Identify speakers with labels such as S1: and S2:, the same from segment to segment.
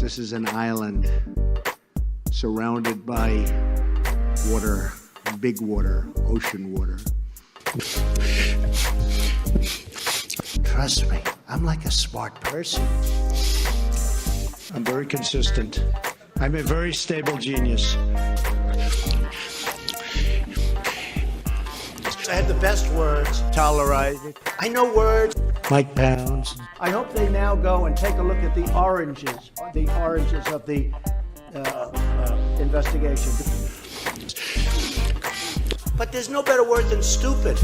S1: Yes, this is an island surrounded by water, big water, ocean water. Trust me, I'm like a smart person. I'm very consistent. I'm a very stable genius. I had the best words, tolerated. I know words. Mike Pounds. I hope they now go and take a look at the oranges of the investigation. But there's no better word than stupid.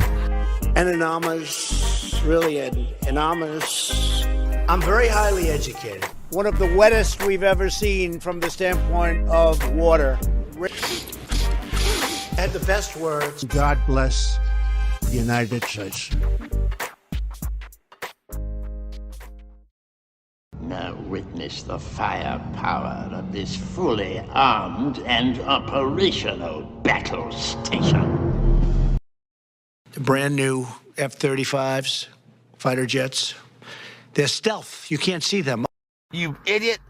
S1: Anonymous, really anonymous. I'm very highly educated. One of the wettest we've ever seen from the standpoint of water. Had the best words. God bless the United States.
S2: Now witness the firepower of this fully armed and operational battle station.
S1: The brand new F-35s, fighter jets. They're stealth. You can't see them.
S2: You idiot!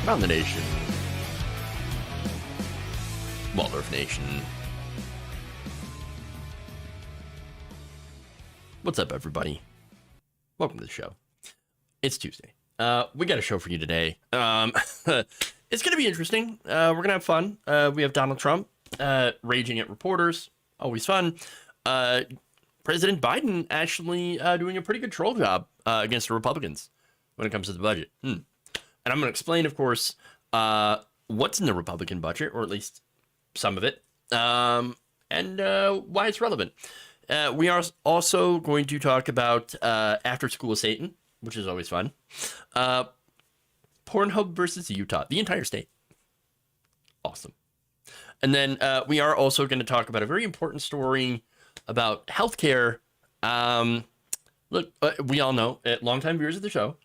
S3: Around the nation, Waldorf Nation. What's up, everybody? Welcome to the show. It's Tuesday. We got a show for you today. It's gonna be interesting. We're gonna have fun. We have Donald Trump raging at reporters. Always fun. President Biden actually doing a pretty good troll job against the Republicans when it comes to the budget. And I'm going to explain, of course, what's in the Republican budget, or at least some of it, and why it's relevant. We are also going to talk about After School with Satan, which is always fun. Pornhub versus Utah, the entire state. Awesome. And then we are also going to talk about a very important story about healthcare. Look, we all know, longtime viewers of the show,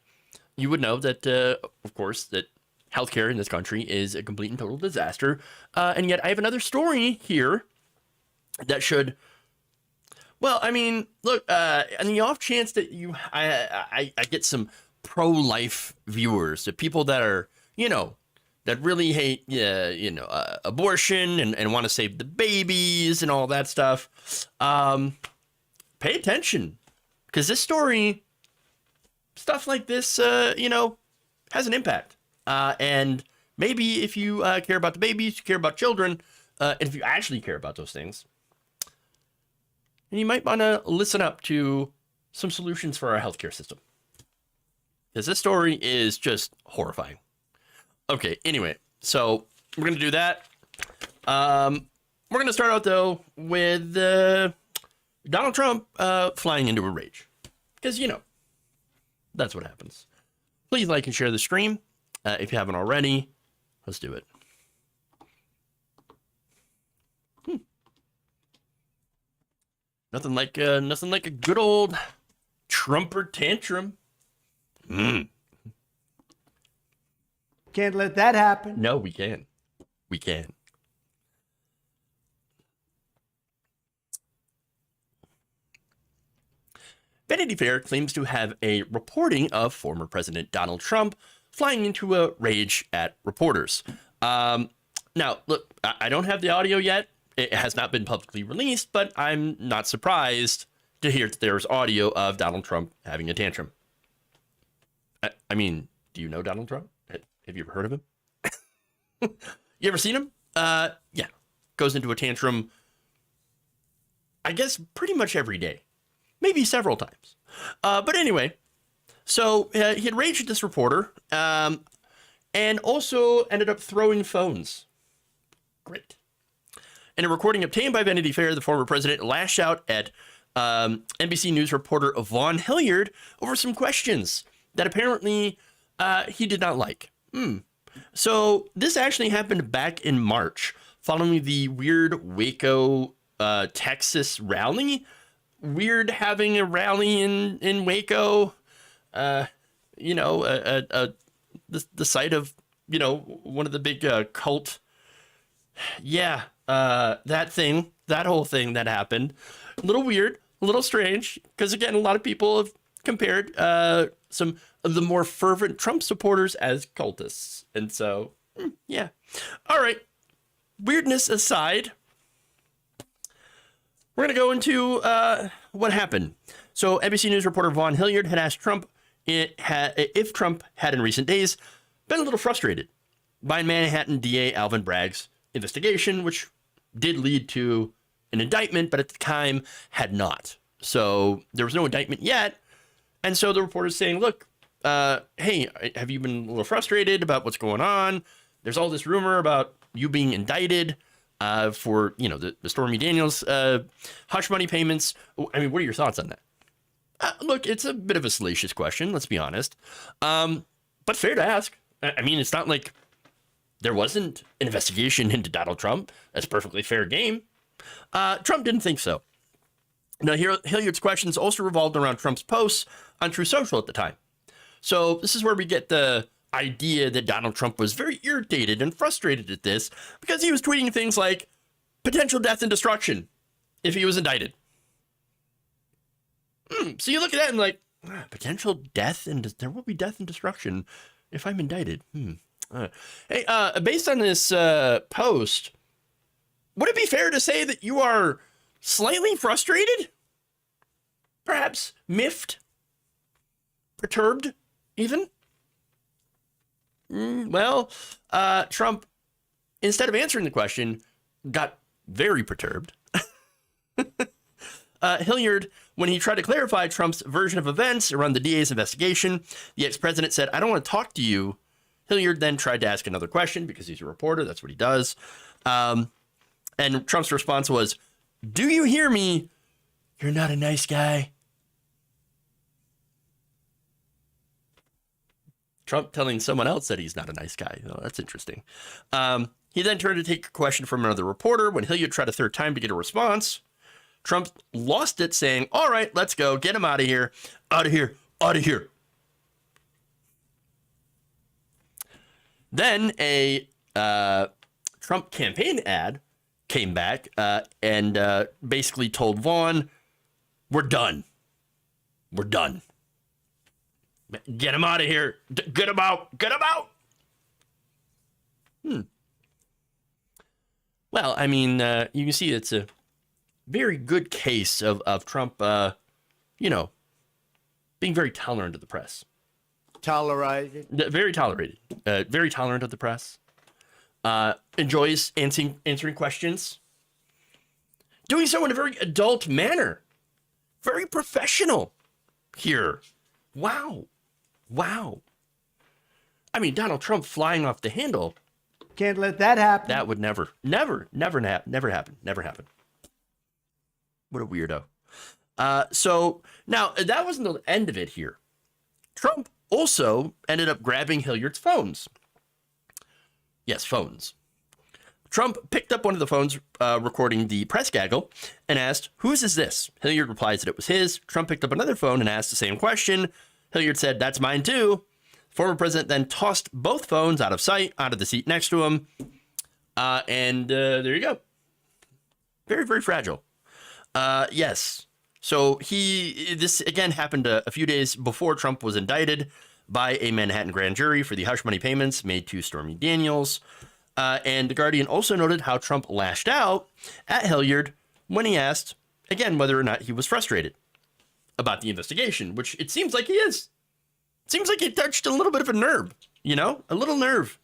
S3: you would know that, of course, that healthcare in this country is a complete and total disaster. And yet I have another story here that should, well, I mean, look, on the off chance that I get some pro-life viewers, the people that are, that really hate, abortion and want to save the babies and all that stuff, pay attention, because this story, stuff like this, has an impact. And maybe if you care about the babies, you care about children, and if you actually care about those things, then you might want to listen up to some solutions for our healthcare system. Because this story is just horrifying. Okay, anyway, so we're going to do that. We're going to start out, though, with Donald Trump flying into a rage. Because, that's what happens. Please like and share the stream if you haven't already. Let's do it. Nothing like a good old Trumper tantrum.
S1: Can't let that happen.
S3: No, we can. We can. Vanity Fair claims to have a reporting of former President Donald Trump flying into a rage at reporters. Now, look, I don't have the audio yet. It has not been publicly released, but I'm not surprised to hear that there's audio of Donald Trump having a tantrum. I mean, do you know Donald Trump? Have you ever heard of him? You ever seen him? Yeah. Goes into a tantrum, I guess, pretty much every day. Maybe several times. But anyway, so he had raged at this reporter and also ended up throwing phones. Great. In a recording obtained by Vanity Fair, the former president lashed out at NBC News reporter Vaughn Hilliard over some questions that apparently he did not like. So this actually happened back in March, following the weird Waco, Texas rally. Weird having a rally in Waco, the site of, one of the big cult. Yeah, that whole thing that happened. A little weird, a little strange, because again, a lot of people have compared some of the more fervent Trump supporters as cultists. And so, yeah. All right. Weirdness aside, we're going to go into what happened. So NBC News reporter Vaughn Hilliard had asked Trump if Trump had in recent days been a little frustrated by Manhattan DA Alvin Bragg's investigation, which did lead to an indictment, but at the time had not. So there was no indictment yet. And so the reporter's saying, look, hey, have you been a little frustrated about what's going on? There's all this rumor about you being indicted for, the Stormy Daniels hush money payments. I mean, what are your thoughts on that? Look, it's a bit of a salacious question, let's be honest. But fair to ask. I mean, it's not like there wasn't an investigation into Donald Trump. That's perfectly fair game. Trump didn't think so. Now, Hilliard's questions also revolved around Trump's posts on Truth Social at the time. So this is where we get the idea that Donald Trump was very irritated and frustrated at this because he was tweeting things like potential death and destruction if he was indicted. So you look at that and like, potential death and there will be death and destruction if I'm indicted. Hey, based on this post, would it be fair to say that you are slightly frustrated? Perhaps miffed? Perturbed, even? Well, Trump, instead of answering the question, got very perturbed. Hilliard, when he tried to clarify Trump's version of events around the DA's investigation, the ex-president said, I don't want to talk to you. Hilliard then tried to ask another question because he's a reporter. That's what he does. And Trump's response was, do you hear me? You're not a nice guy. Trump telling someone else that he's not a nice guy. Oh, that's interesting. He then turned to take a question from another reporter. When Hilliard tried a third time to get a response, Trump lost it, saying, all right, let's go. Get him out of here. Out of here. Out of here. Then a Trump campaign ad came back and basically told Vaughn, we're done. We're done. Get him out of here. Get him out. Get him out. Well, I mean, you can see it's a very good case of Trump, being very tolerant of the press.
S1: Tolerated.
S3: Very tolerated. Very tolerant of the press. Enjoys answering questions. Doing so in a very adult manner. Very professional here. Wow. I mean, Donald Trump flying off the handle.
S1: Can't let that happen.
S3: That would never happen. What a weirdo. So now that wasn't the end of it here. Trump also ended up grabbing Hilliard's phones. Yes, phones. Trump picked up one of the phones recording the press gaggle and asked, whose is this? Hilliard replies that it was his. Trump picked up another phone and asked the same question. Hilliard said, that's mine too. Former president then tossed both phones out of sight, out of the seat next to him. And there you go. Very, very fragile. Yes. So this again happened a few days before Trump was indicted by a Manhattan grand jury for the hush money payments made to Stormy Daniels. And The Guardian also noted how Trump lashed out at Hilliard when he asked, again, whether or not he was frustrated about the investigation, which it seems like he is. It seems like he touched a little bit of a nerve, a little nerve.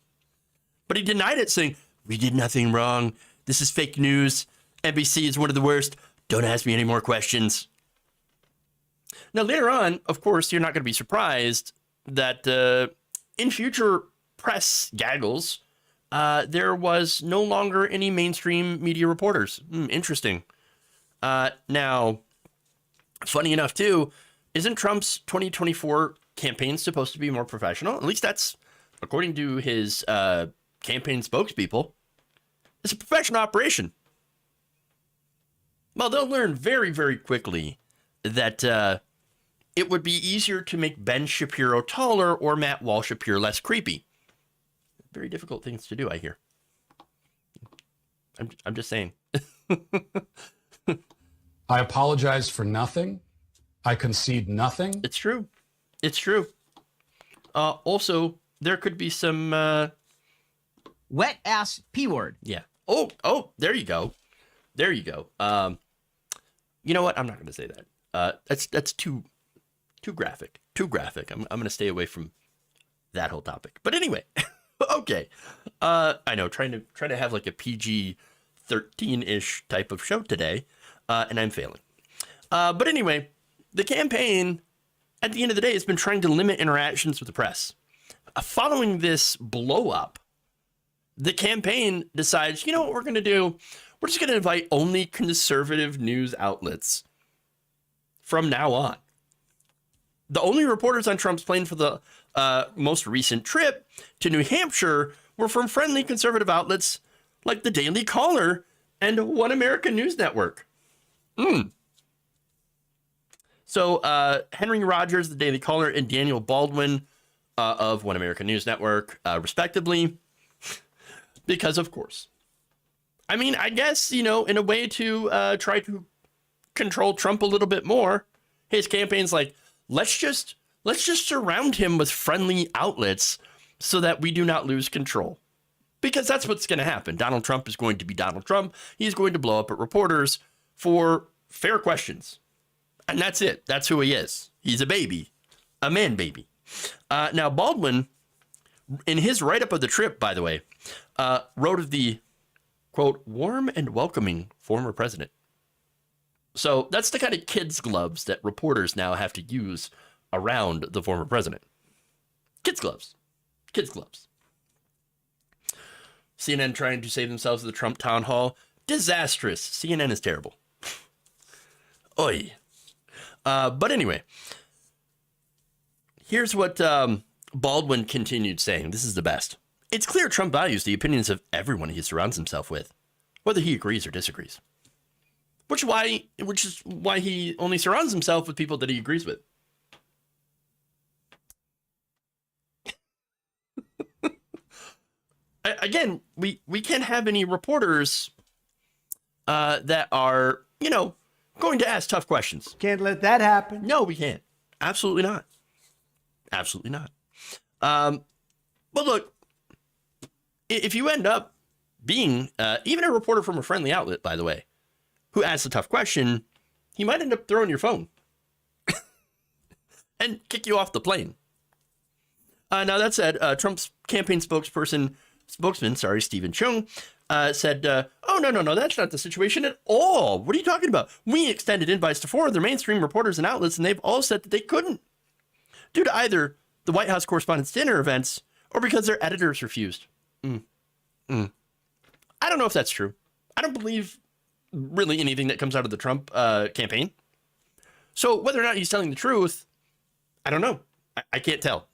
S3: But he denied it, saying, we did nothing wrong. This is fake news. NBC is one of the worst. Don't ask me any more questions. Now, later on, of course, you're not going to be surprised that in future press gaggles, there was no longer any mainstream media reporters. Interesting. Now, Funny enough, too, isn't Trump's 2024 campaign supposed to be more professional? At least that's according to his campaign spokespeople. It's a professional operation. Well, they'll learn very, very quickly that it would be easier to make Ben Shapiro taller or Matt Walsh appear less creepy. Very difficult things to do, I hear. I'm just saying.
S4: I apologize for nothing. I concede nothing.
S3: It's true. It's true. Also, there could be some
S5: wet ass P word.
S3: Yeah. Oh, there you go. There you go. You know what? I'm not going to say that. That's too graphic. Too graphic. I'm going to stay away from that whole topic. But anyway, okay. I know, trying to have like a PG-13-ish type of show today, and I'm failing. But anyway, the campaign, at the end of the day, has been trying to limit interactions with the press. Following this blow up, the campaign decides, you know what we're going to do? We're just going to invite only conservative news outlets from now on. The only reporters on Trump's plane for the most recent trip to New Hampshire were from friendly conservative outlets like the Daily Caller and One American News Network. So Henry Rogers, the Daily Caller, and Daniel Baldwin of One American News Network, respectively, because of course. I mean, I guess, in a way to try to control Trump a little bit more, his campaign's like, let's just surround him with friendly outlets so that we do not lose control. Because that's what's going to happen. Donald Trump is going to be Donald Trump. He's going to blow up at reporters for fair questions. And that's it. That's who he is. He's a baby, a man baby. Now, Baldwin, in his write-up of the trip, by the way, wrote of the, quote, warm and welcoming former president. So that's the kind of kids' gloves that reporters now have to use around the former president. Kids' gloves. Kids' gloves. CNN trying to save themselves at the Trump town hall. Disastrous. CNN is terrible. Oy. But anyway, here's what Baldwin continued saying. This is the best. It's clear Trump values the opinions of everyone he surrounds himself with, whether he agrees or disagrees. Which is why he only surrounds himself with people that he agrees with. Again, we can't have any reporters that are, going to ask tough questions.
S1: Can't let that happen.
S3: No, we can't. Absolutely not. Absolutely not. But look, if you end up being even a reporter from a friendly outlet, by the way, who asks a tough question, he might end up throwing your phone and kick you off the plane. Now, that said, Trump's campaign spokesman, Stephen Chung, said, oh, no, that's not the situation at all. What are you talking about? We extended invites to 4 other mainstream reporters and outlets, and they've all said that they couldn't, due to either the White House Correspondents' Dinner events or because their editors refused. I don't know if that's true. I don't believe really anything that comes out of the Trump campaign. So whether or not he's telling the truth, I don't know. I can't tell.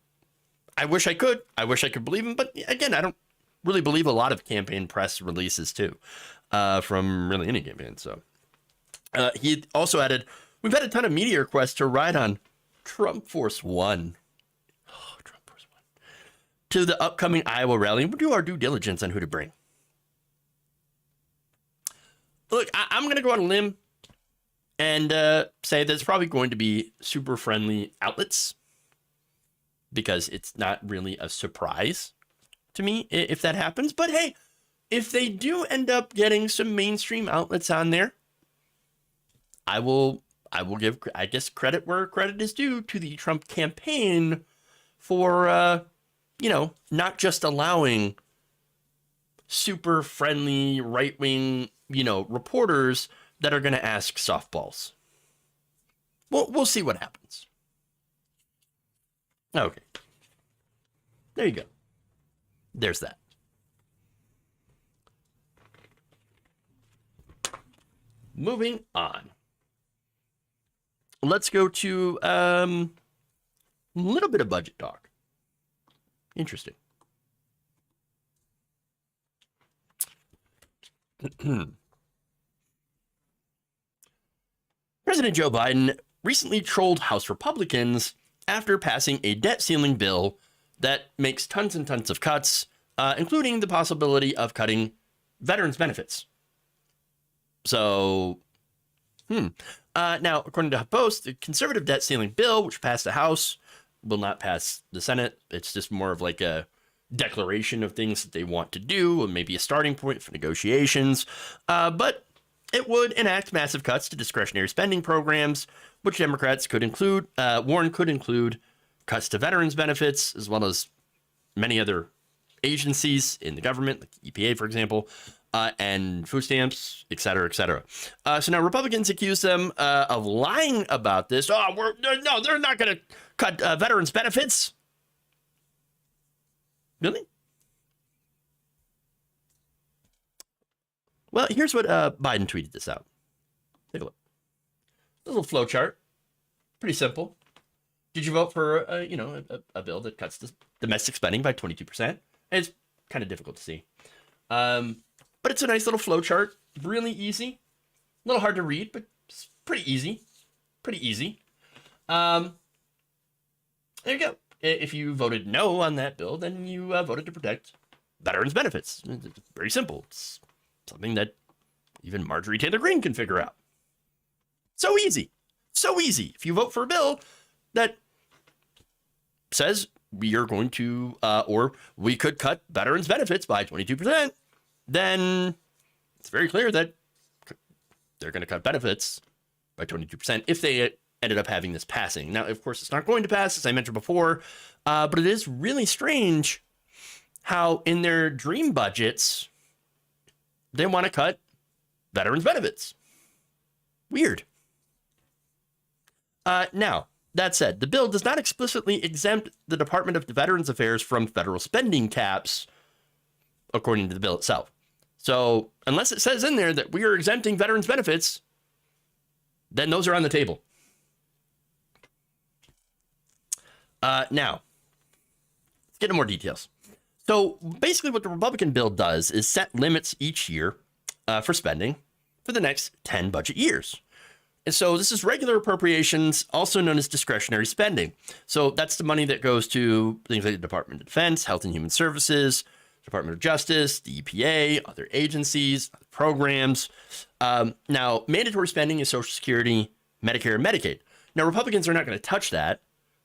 S3: I wish I could. I wish I could believe him. But again, I don't really believe a lot of campaign press releases too, from really any campaign. So he also added, we've had a ton of media requests to ride on Trump Force One. Oh, Trump Force One. To the upcoming Iowa rally. We'll do our due diligence on who to bring. Look, I'm going to go on a limb and say that it's probably going to be super friendly outlets, because it's not really a surprise to me if that happens. But hey, if they do end up getting some mainstream outlets on there, I will give, I guess, credit where credit is due to the Trump campaign for, not just allowing super friendly right-wing, reporters that are going to ask softballs. We'll see what happens. Okay. There you go. There's that. Moving on. let's go to a little bit of budget talk. Interesting. President Joe Biden recently trolled House Republicans after passing a debt ceiling bill that makes tons and tons of cuts, including the possibility of cutting veterans' benefits. So, now, according to HuffPost, the conservative debt ceiling bill, which passed the House, will not pass the Senate. It's just more of like a declaration of things that they want to do, and maybe a starting point for negotiations. But it would enact massive cuts to discretionary spending programs, which Democrats could include, warn could include cuts to veterans benefits, as well as many other agencies in the government, like EPA, for example, and food stamps, et cetera, et cetera. So now Republicans accuse them of lying about this. Oh, no, they're not going to cut veterans benefits. Really? Well, here's what Biden tweeted this out. Take a look. A little flow chart. Pretty simple. Did you vote for a bill that cuts the domestic spending by 22%? It's kind of difficult to see. But it's a nice little flow chart. Really easy. A little hard to read, but it's pretty easy. Pretty easy. There you go. If you voted no on that bill, then you voted to protect veterans' benefits. It's very simple. It's something that even Marjorie Taylor Greene can figure out. So easy. So easy. If you vote for a bill that says we are going to, or we could cut veterans' benefits by 22%, then it's very clear that they're going to cut benefits by 22% if they ended up having this passing. Now, of course, it's not going to pass, as I mentioned before, but it is really strange how in their dream budgets, they want to cut veterans' benefits. Weird. Now, that said, the bill does not explicitly exempt the Department of Veterans Affairs from federal spending caps, according to the bill itself. So, unless it says in there that we are exempting veterans' benefits, then those are on the table. Now, let's get into more details. So, basically what the Republican bill does is set limits each year for spending for the next 10 budget years. And so this is regular appropriations, also known as discretionary spending. So that's the money that goes to things like the Department of Defense, Health and Human Services, Department of Justice, the EPA, other agencies, programs. Now, mandatory spending is Social Security, Medicare, and Medicaid. Now, Republicans are not going to touch that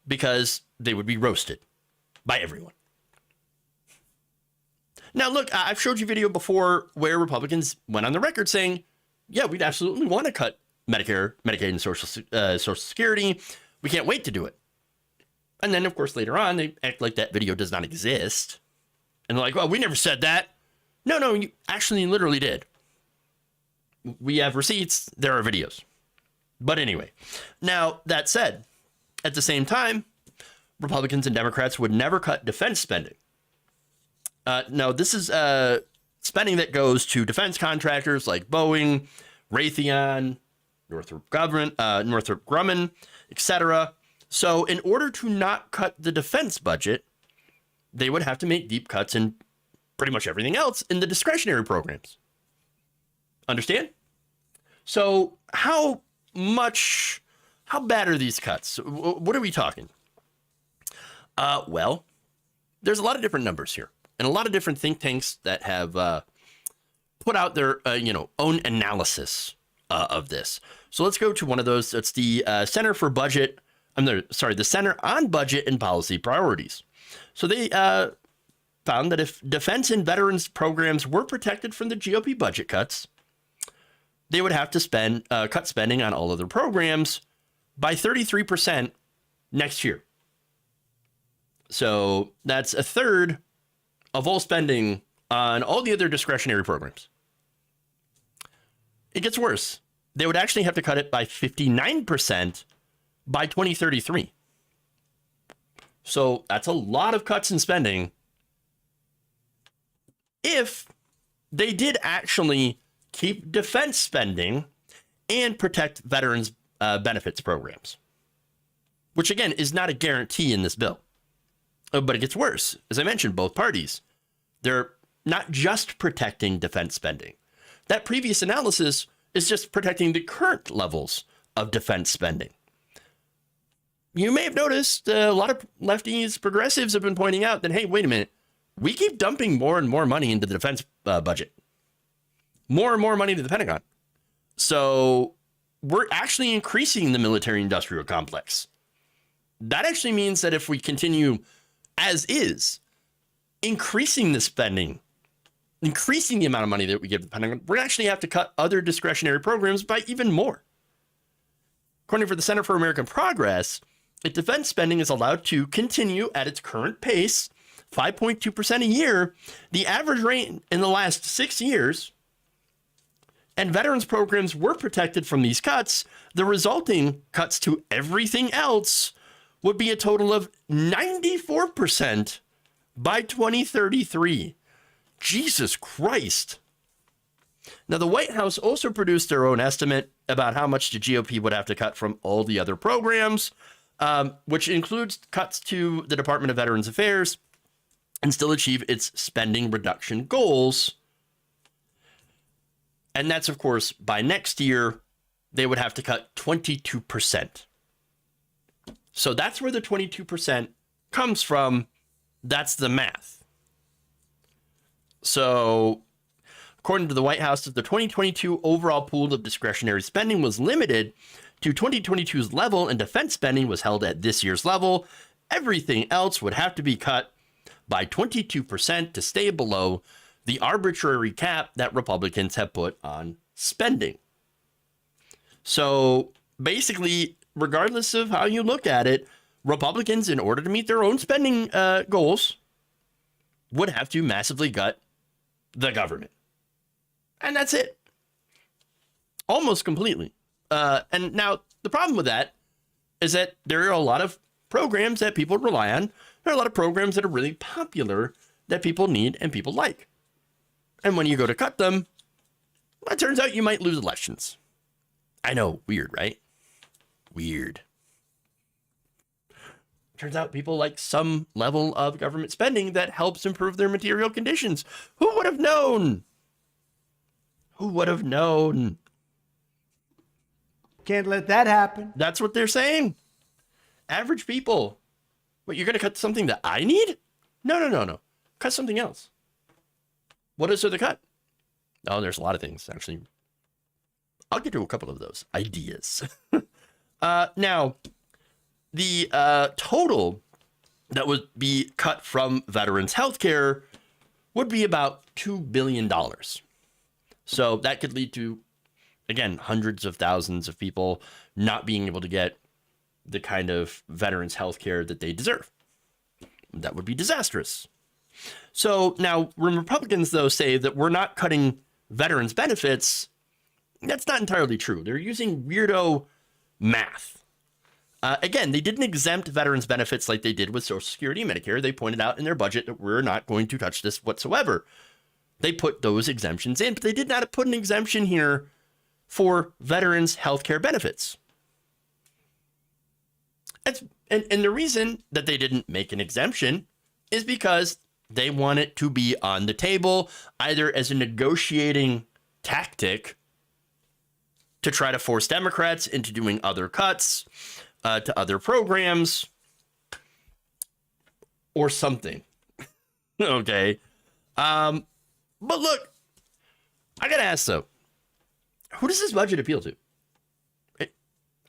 S3: because they would be roasted by everyone. Now, look, I've showed you a video before where Republicans went on the record saying, yeah, we'd absolutely want to cut Medicare, Medicaid, and Social Security. We can't wait to do it. And then, of course, later on, they act like that video does not exist. And they're like, well, we never said that. No, you actually literally did. We have receipts. There are videos. But anyway, now that said, at the same time, Republicans and Democrats would never cut defense spending. Now, this is spending that goes to defense contractors like Boeing, Raytheon, Northrop Grumman, etc. So in order to not cut the defense budget, they would have to make deep cuts in pretty much everything else in the discretionary programs. Understand? So how bad are these cuts? What are we talking? Well, there's a lot of different numbers here and a lot of different think tanks that have put out their own analysis of this. So let's go to one of those. It's the Center on Budget and Policy Priorities. So they found that if defense and veterans programs were protected from the GOP budget cuts, they would have to cut spending on all other programs by 33% next year. So that's a third of all spending on all the other discretionary programs. It gets worse. They would actually have to cut it by 59% by 2033. So that's a lot of cuts in spending if they did actually keep defense spending and protect veterans' benefits programs, which again is not a guarantee in this bill. But it gets worse. As I mentioned, both parties, they're not just protecting defense spending. That previous analysis is just protecting the current levels of defense spending. You may have noticed a lot of lefties, progressives have been pointing out that, hey, wait a minute, we keep dumping more and more money into the defense budget, more and more money to the Pentagon. So we're actually increasing the military industrial complex. That actually means that if we continue as is, increasing the spending, increasing the amount of money that we give the Pentagon, we're actually have to cut other discretionary programs by even more. According to the Center for American Progress, if defense spending is allowed to continue at its current pace, 5.2% a year, the average rate in the last 6 years, and veterans programs were protected from these cuts, the resulting cuts to everything else would be a total of 94% by 2033. Jesus Christ. Now, the White House also produced their own estimate about how much the GOP would have to cut from all the other programs, which includes cuts to the Department of Veterans Affairs, and still achieve its spending reduction goals. And that's, of course, by next year, they would have to cut 22%. So that's where the 22% comes from. That's the math. So according to the White House, if the 2022 overall pool of discretionary spending was limited to 2022's level and defense spending was held at this year's level, everything else would have to be cut by 22% to stay below the arbitrary cap that Republicans have put on spending. So basically, regardless of how you look at it, Republicans, in order to meet their own spending goals, would have to massively gut the government. And that's it. Almost completely. And now the problem with that is that there are a lot of programs that people rely on. There are a lot of programs that are really popular that people need and people like. And when you go to cut them, well, it turns out you might lose elections. I know, weird, right? Weird. Turns out people like some level of government spending that helps improve their material conditions. Who would have known? Who would have known?
S1: Can't let that happen.
S3: That's what they're saying. Average people. What, you're going to cut something that I need? No. Cut something else. What is there to cut? Oh, there's a lot of things, actually. I'll get to a couple of those ideas. Now, the total that would be cut from veterans' healthcare would be about $2 billion. So that could lead to, again, hundreds of thousands of people not being able to get the kind of veterans' healthcare that they deserve. That would be disastrous. So now, when Republicans, though, say that we're not cutting veterans' benefits, that's not entirely true. They're using weirdo math. Again, they didn't exempt veterans' benefits like they did with Social Security and Medicare. They pointed out in their budget that we're not going to touch this whatsoever. They put those exemptions in, but they did not put an exemption here for veterans' healthcare benefits. And the reason that they didn't make an exemption is because they want it to be on the table, either as a negotiating tactic to try to force Democrats into doing other cuts to other programs or something. Okay. But look, I got to ask, though, who does this budget appeal to?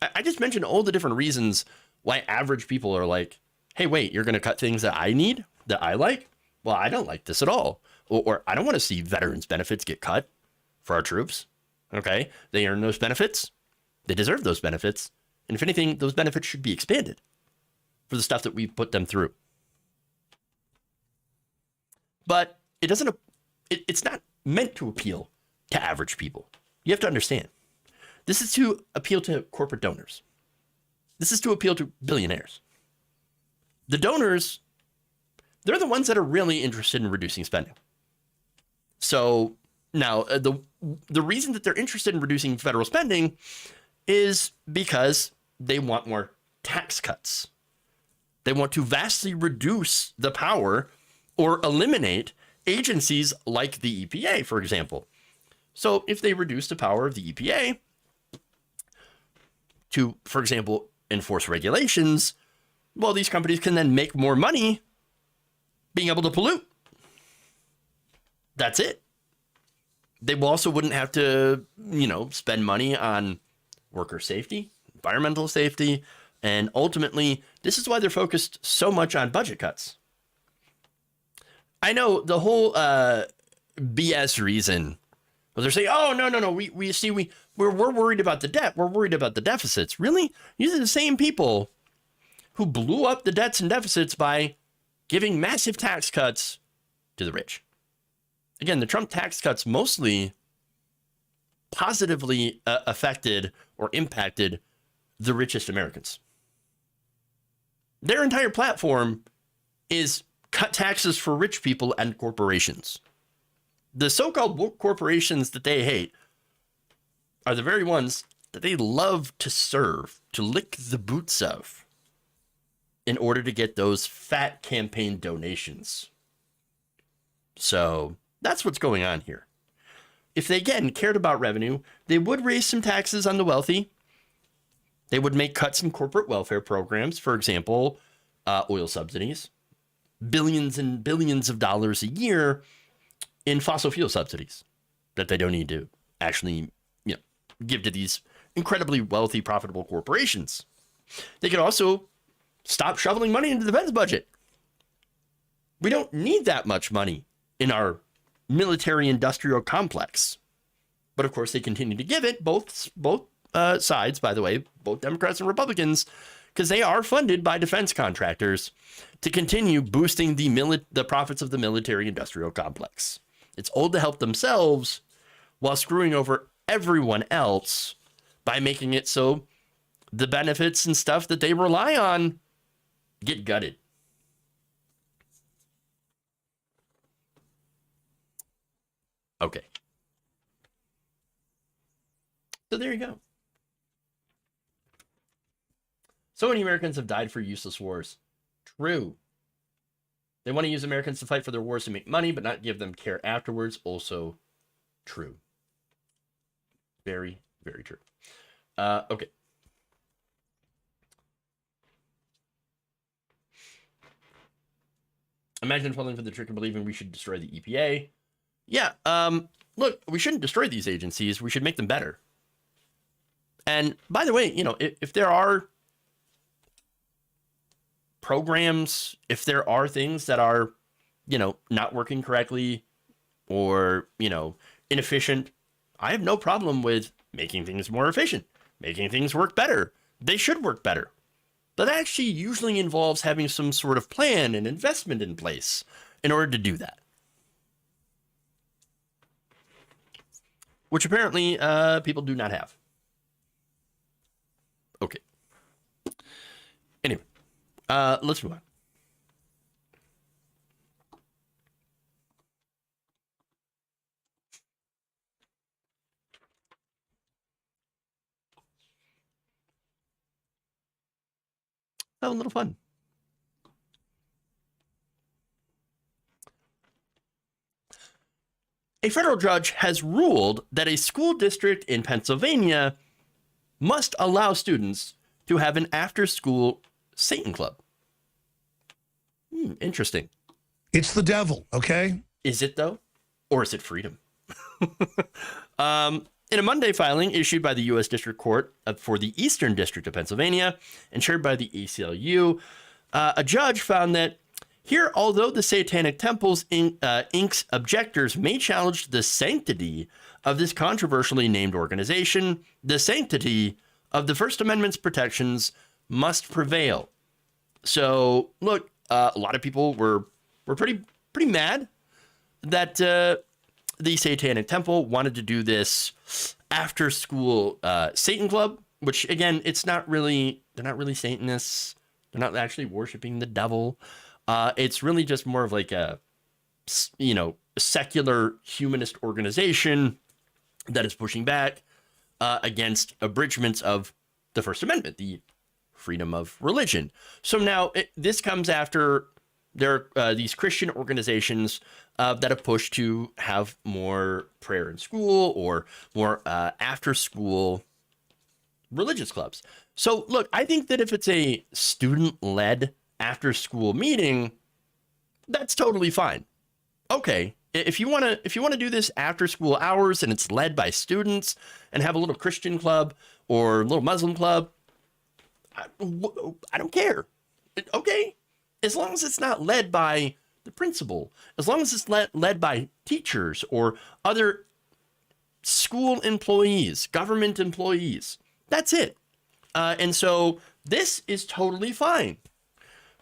S3: I just mentioned all the different reasons why average people are like, hey, wait, you're going to cut things that I need, that I like? Well, I don't like this at all. Or I don't want to see veterans' benefits get cut for our troops. Okay? They earn those benefits. They deserve those benefits. And if anything, those benefits should be expanded for the stuff that we put them through. But it doesn't, it's not meant to appeal to average people. You have to understand. This is to appeal to corporate donors. This is to appeal to billionaires. The donors, they're the ones that are really interested in reducing spending. So now the reason that they're interested in reducing federal spending is because they want more tax cuts. They want to vastly reduce the power or eliminate agencies like the EPA, for example. So if they reduce the power of the EPA to, for example, enforce regulations, well, these companies can then make more money being able to pollute. That's it. They also wouldn't have to, spend money on worker safety, environmental safety, and ultimately, this is why they're focused so much on budget cuts. I know the whole BS reason. Well, they're saying, oh, no, we're worried about the debt. We're worried about the deficits. Really? These are the same people who blew up the debts and deficits by giving massive tax cuts to the rich. Again, the Trump tax cuts mostly positively affected or impacted the richest Americans. Their entire platform is cut taxes for rich people and corporations. The so-called woke corporations that they hate are the very ones that they love to serve, to lick the boots of, in order to get those fat campaign donations. So that's what's going on here. If they, again, cared about revenue, they would raise some taxes on the wealthy. They would make cuts in corporate welfare programs, for example, oil subsidies, billions and billions of dollars a year in fossil fuel subsidies that they don't need to actually, give to these incredibly wealthy, profitable corporations. They could also stop shoveling money into the defense budget. We don't need that much money in our military industrial complex. But of course, they continue to give it, both sides, by the way, both Democrats and Republicans, because they are funded by defense contractors to continue boosting the profits of the military industrial complex. It's old to help themselves while screwing over everyone else by making it so the benefits and stuff that they rely on get gutted. Okay. So there you go. So many Americans have died for useless wars. True. They want to use Americans to fight for their wars to make money, but not give them care afterwards. Also true. Very, very true. Okay. Imagine falling for the trick of believing we should destroy the EPA. Yeah, look, we shouldn't destroy these agencies. We should make them better. And by the way, if there are programs, if there are things that are, not working correctly or, inefficient, I have no problem with making things more efficient, making things work better. They should work better. But that actually usually involves having some sort of plan and investment in place in order to do that. Which apparently people do not have. Okay. Anyway, let's move on. Have a little fun. A federal judge has ruled that a school district in Pennsylvania must allow students to have an after-school Satan club. Interesting.
S6: It's the devil, okay?
S3: Is it, though? Or is it freedom? In a Monday filing issued by the U.S. District Court for the Eastern District of Pennsylvania and shared by the ACLU, a judge found that here, although the Satanic Temples Inc.'s objectors may challenge the sanctity of this controversially named organization, the sanctity of the First Amendment's protections must prevail. So, look, a lot of people were pretty mad that the Satanic Temple wanted to do this after-school Satan club, which, again, they're not really Satanists. They're not actually worshiping the devil. It's really just more of like a secular humanist organization that is pushing back against abridgments of the First Amendment, the freedom of religion. So now this comes after there are these Christian organizations that have pushed to have more prayer in school or more after school religious clubs. So look, I think that if it's a student-led after school meeting, that's totally fine. Okay, if you want to do this after school hours and it's led by students and have a little Christian club or a little Muslim club, I don't care. Okay, as long as it's not led by the principal, as long as it's led by teachers or other school employees, government employees, that's it. And so this is totally fine.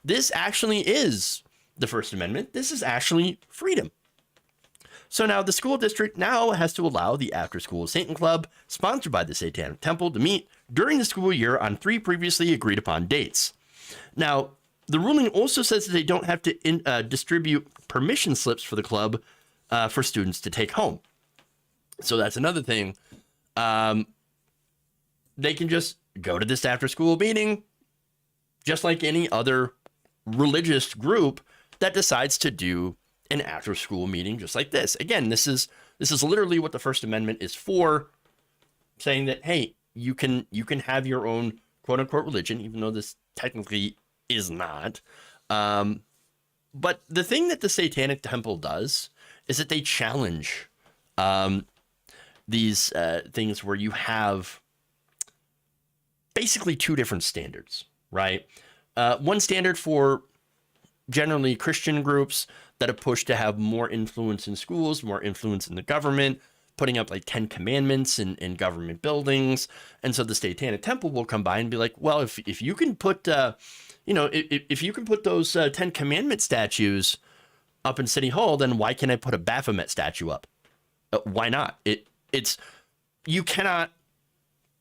S3: This actually is the First Amendment. This is actually freedom. So now the school district now has to allow the after-school Satan Club, sponsored by the Satanic Temple, to meet during the school year on 3 previously agreed upon dates. Now, the ruling also says that they don't have to distribute permission slips for the club for students to take home. So that's another thing. They can just go to this after-school meeting, just like any other religious group that decides to do an after-school meeting just like this. Again, this is literally what the First Amendment is for, saying that, hey, you can have your own quote-unquote religion, even though this technically is not. But the thing that the Satanic Temple does is that they challenge these things where you have basically 2 different standards, right? One standard for generally Christian groups that have pushed to have more influence in schools, more influence in the government, putting up like 10 commandments in government buildings. And so the Satanic Temple will come by and be like, well, if you can put, if you can put those 10 commandment statues up in City Hall, then why can't I put a Baphomet statue up? Why not? You cannot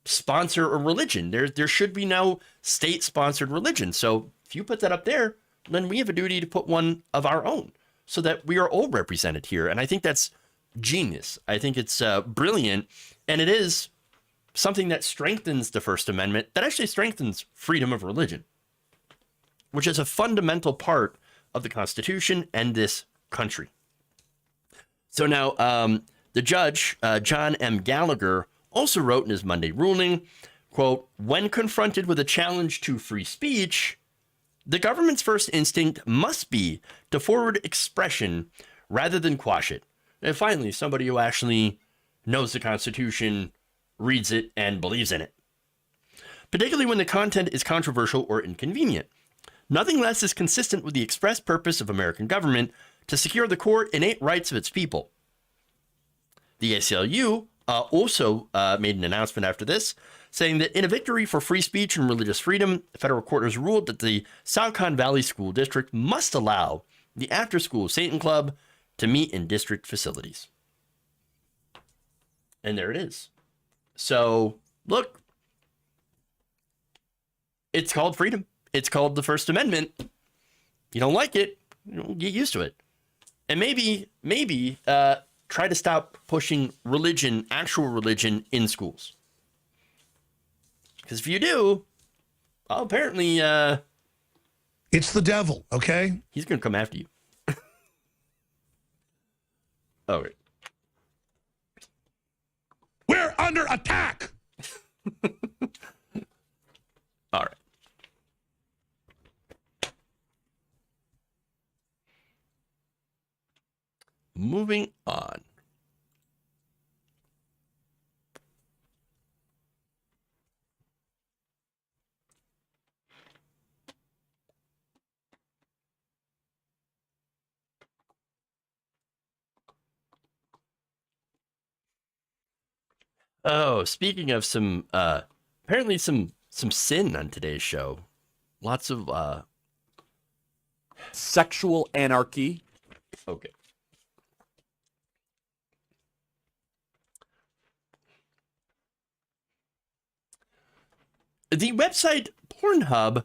S3: sponsor a religion. There should be no state-sponsored religion. So if you put that up there, then we have a duty to put one of our own so that we are all represented here. And I think that's genius. I think it's brilliant. And it is something that strengthens the First Amendment, that actually strengthens freedom of religion, which is a fundamental part of the Constitution and this country. So now the judge, John M. Gallagher, also wrote in his Monday ruling, quote, when confronted with a challenge to free speech, the government's first instinct must be to forward expression rather than quash it. And finally, somebody who actually knows the Constitution, reads it, and believes in it. Particularly when the content is controversial or inconvenient. Nothing less is consistent with the express purpose of American government to secure the core innate rights of its people. The ACLU also made an announcement after this, saying that in a victory for free speech and religious freedom, the federal court has ruled that the Saucon Valley School District must allow the after-school Satan Club to meet in district facilities. And there it is. So, look, it's called freedom. It's called the First Amendment. You don't like it, get used to it. And maybe try to stop pushing religion, actual religion, in schools. Because if you do, well, apparently
S6: It's the devil, okay?
S3: he's going to come after you. Oh, right.
S6: We're under attack.
S3: All right. Moving on. Oh, speaking of some apparently some sin on today's show. Lots of
S7: Sexual anarchy.
S3: okay. The website Pornhub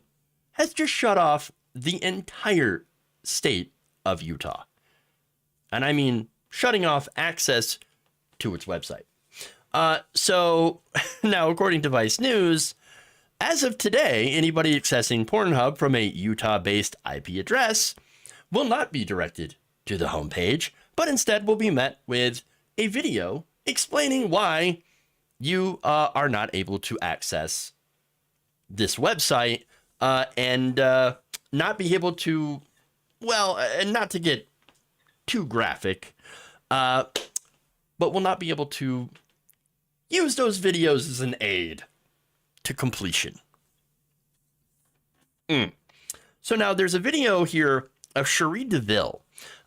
S3: has just shut off the entire state of Utah. And I mean shutting off access to its website. So Now, according to Vice News, as of today, anybody accessing Pornhub from a Utah-based IP address will not be directed to the homepage, but instead will be met with a video explaining why you are not able to access this website and not be able to, well, not to get too graphic, but will not be able to use those videos as an aid to completion. So now there's a video here of Cherie DeVille,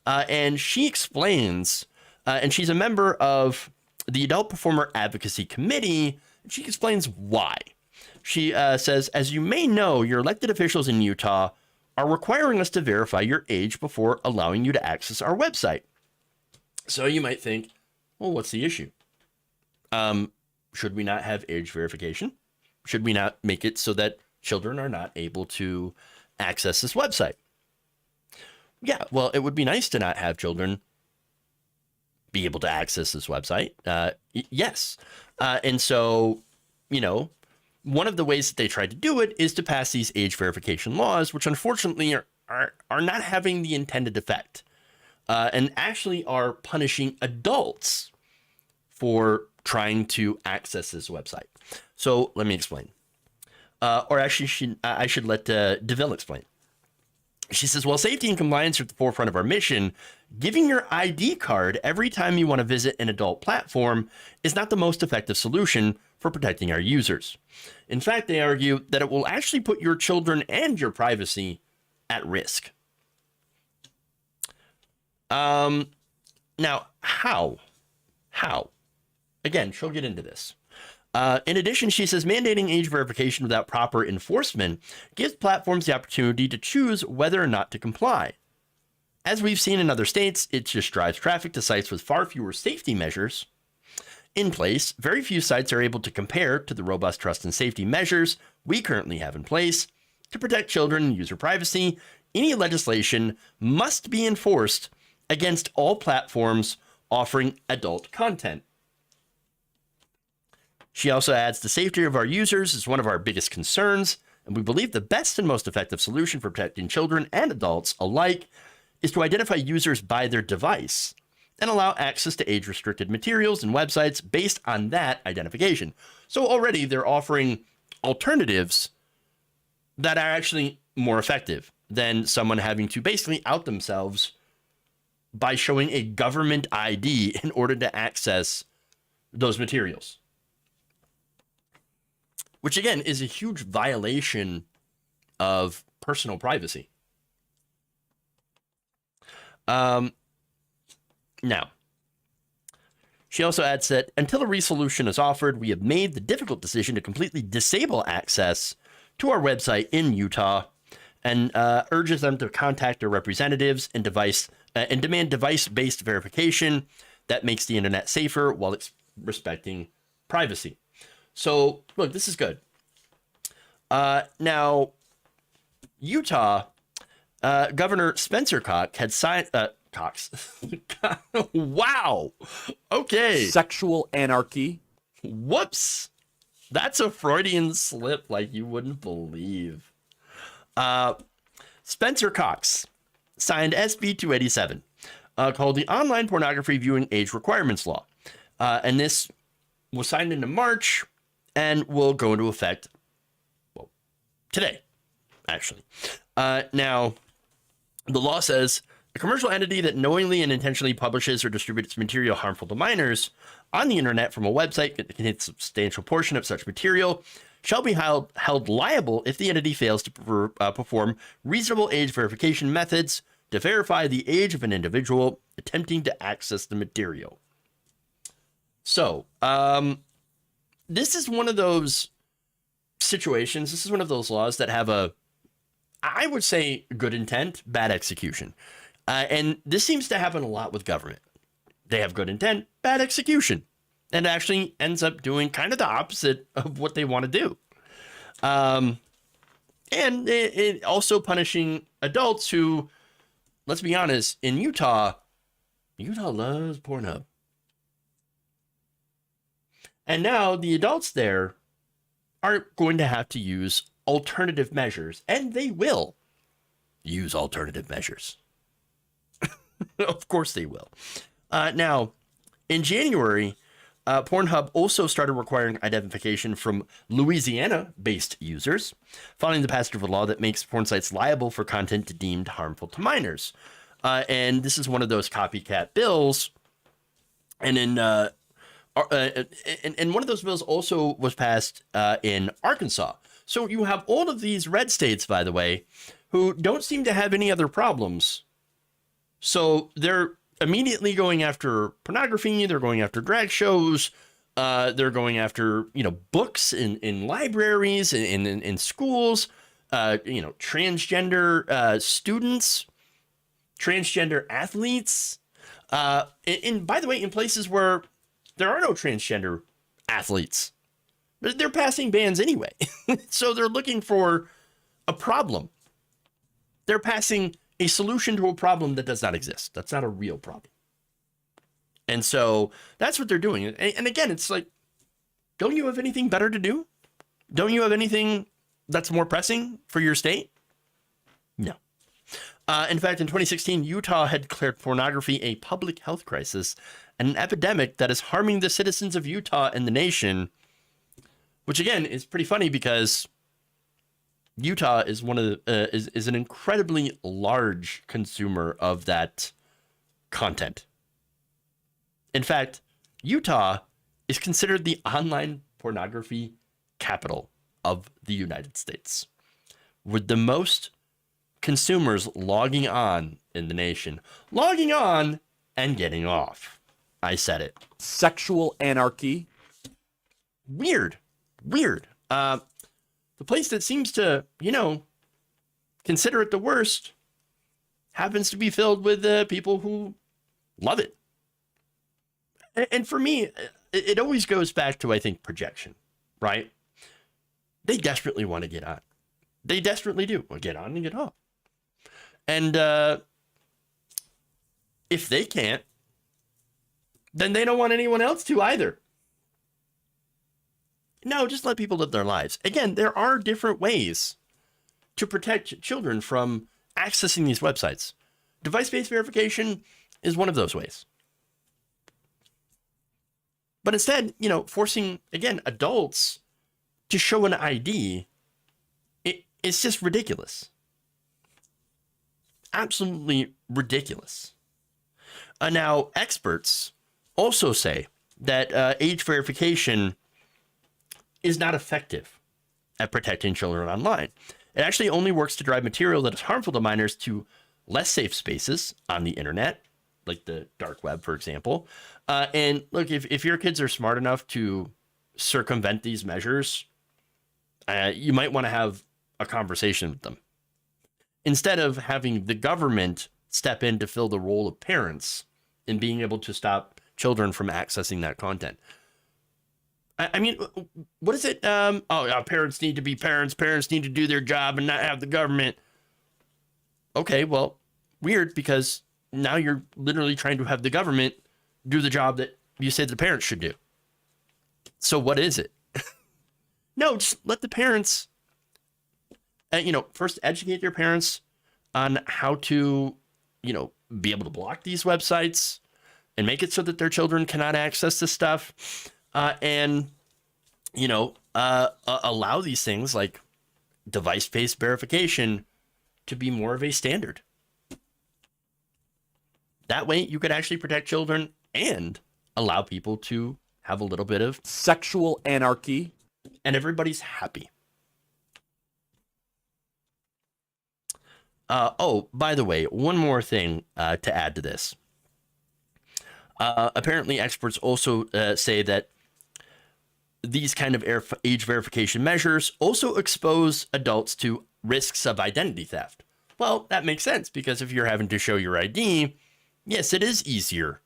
S3: and she explains, and she's a member of the Adult Performer Advocacy Committee, and she explains why. She says, as you may know, your elected officials in Utah are requiring us to verify your age before allowing you to access our website. So you might think, well, what's the issue? Should we not have age verification? Should we not make it so that children are not able to access this website? Yeah, well, it would be nice to not have children be able to access this website. Yes. And so, you know, one of the ways that they tried to do it is to pass these age verification laws, which unfortunately are not having the intended effect, and actually are punishing adults for trying to access this website. So let me explain. Or actually, I should let DeVille explain. She says, while safety and compliance are at the forefront of our mission, giving your ID card every time you want to visit an adult platform is not the most effective solution for protecting our users. In fact, they argue that it will actually put your children and your privacy at risk. Now, how? Again, she'll get into this. In addition, she says mandating age verification without proper enforcement gives platforms the opportunity to choose whether or not to comply. As we've seen in other states, it just drives traffic to sites with far fewer safety measures in place. Very few sites are able to compare to the robust trust and safety measures we currently have in place to protect children and user privacy. Any legislation must be enforced against all platforms offering adult content. She also adds, the safety of our users is one of our biggest concerns, and we believe the best and most effective solution for protecting children and adults alike is to identify users by their device and allow access to age-restricted materials and websites based on that identification. So already they're offering alternatives that are actually more effective than someone having to basically out themselves by showing a government ID in order to access those materials. Which, again, is a huge violation of personal privacy. Now, she also adds that until a resolution is offered, we have made the difficult decision to completely disable access to our website in Utah, and urges them to contact their representatives and demand device-based verification that makes the internet safer while respecting privacy. So, look, this is good. Now, Utah, Governor Spencer Cox had signed... Cox. Wow. Okay.
S7: Sexual anarchy.
S3: Whoops. That's a Freudian slip like you wouldn't believe. Spencer Cox signed SB 287, called the Online Pornography Viewing Age Requirements Law. And this was signed into March and will go into effect, well, today, actually. Now, the law says a commercial entity that knowingly and intentionally publishes or distributes material harmful to minors on the internet from a website that contains a substantial portion of such material shall be held liable if the entity fails to perform reasonable age verification methods to verify the age of an individual attempting to access the material. So, this is one of those situations. This is one of those laws that have I would say, good intent, bad execution. And this seems to happen a lot with government. They have good intent, bad execution, and actually ends up doing kind of the opposite of what they want to do. And it also punishing adults who, let's be honest, in Utah loves Pornhub. And now the adults there are going to have to use alternative measures, and they will use alternative measures. Of course they will. Now, in January, Pornhub also started requiring identification from Louisiana-based users, following the passage of a law that makes porn sites liable for content deemed harmful to minors. And this is one of those copycat bills. And and one of those bills also was passed in Arkansas. So you have all of these red states, by the way, who don't seem to have any other problems. So they're immediately going after pornography. They're going after drag shows. They're going after, books in libraries, in schools, transgender students, transgender athletes. And by the way, in places where there are no transgender athletes, they're passing bans anyway. So they're looking for a problem. They're passing a solution to a problem that does not exist. That's not a real problem. And so that's what they're doing. And again, it's like, don't you have anything better to do? Don't you have anything that's more pressing for your state? No. In fact, in 2016, Utah had declared pornography a public health crisis and an epidemic that is harming the citizens of Utah and the nation, which again is pretty funny because Utah is one of the is an incredibly large consumer of that content. In fact, Utah is considered the online pornography capital of the United States, with the most consumers logging on in the nation, logging on and getting off. I said it.
S7: Sexual anarchy.
S3: Weird. The place that seems to, consider it the worst happens to be filled with people who love it. And for me, it always goes back to, I think, projection, right? They desperately want to get on. They desperately do. Well, get on and get off. And if they can't, then they don't want anyone else to either. No, just let people live their lives. Again, there are different ways to protect children from accessing these websites. Device-based verification is one of those ways. But instead, forcing, again, adults to show an ID, it's just ridiculous. Absolutely ridiculous. Now, experts also say that age verification is not effective at protecting children online. It actually only works to drive material that is harmful to minors to less safe spaces on the internet, like the dark web, for example. And look, if your kids are smart enough to circumvent these measures, you might want to have a conversation with them. Instead of having the government step in to fill the role of parents in being able to stop children from accessing that content. I mean, what is it? Parents need to be parents. Parents need to do their job and not have the government. Okay, well, weird, because now you're literally trying to have the government do the job that you said the parents should do. So what is it? No, just let the parents, first educate their parents on how to, be able to block these websites and make it so that their children cannot access this stuff. And allow these things like device-based verification to be more of a standard. That way you could actually protect children and allow people to have a little bit of
S7: sexual anarchy,
S3: and everybody's happy. By the way, one more thing to add to this. Apparently experts also say that these kind of age verification measures also expose adults to risks of identity theft. Well, that makes sense, because if you're having to show your ID, yes, it is easier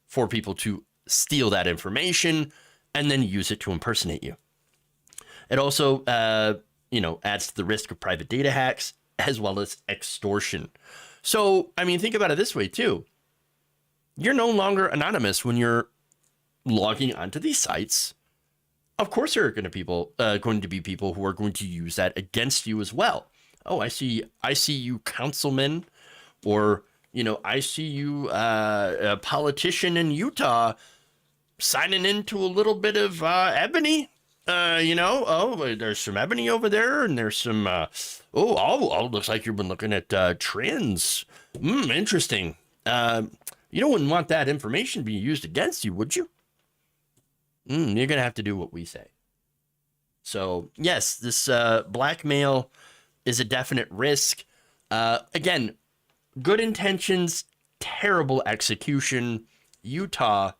S3: for people to steal that information and then use it to impersonate you. It also, adds to the risk of private data hacks as well as extortion. So, I mean, think about it this way too. You're no longer anonymous when you're logging onto these sites of course there are going to be people who are going to use that against you as well. Oh, I see you, councilman, or I see you, a politician in Utah, signing into a little bit of ebony. There's some ebony over there, and there's some. Looks like you've been looking at trends. Interesting. You wouldn't want that information being used against you, would you? You're gonna have to do what we say. So yes, this blackmail is a definite risk. Again, good intentions, terrible execution. Utah,